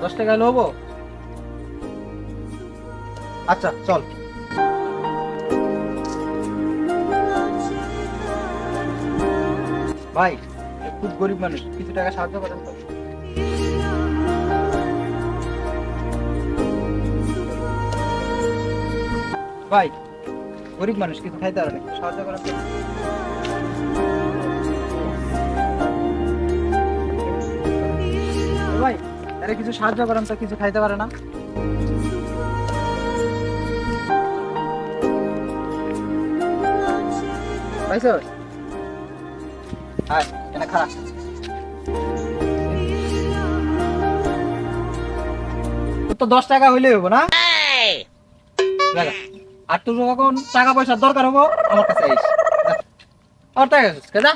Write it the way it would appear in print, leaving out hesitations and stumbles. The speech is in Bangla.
10 টাকা হলে হবো? আচ্ছা চল। ভাই খুব গরিব মানুষ, কিছু টাকা সাহায্য করেন তো। ভাই গরিব মানুষ, কিছু খাইতে পারে না, একটু সাহায্য করেন তো। ভাই আরে কিছু সাহায্য করেন তো, কিছু খাইতে পারে না। পাইছো? আয় এটা খারাপ। তো 10 টাকা হইলে হবো না? লাগা। আর তোর যখন টাকা পয়সার দরকার হবো আমার কাছে আইস। যা। আমার টাকা আছে, যা।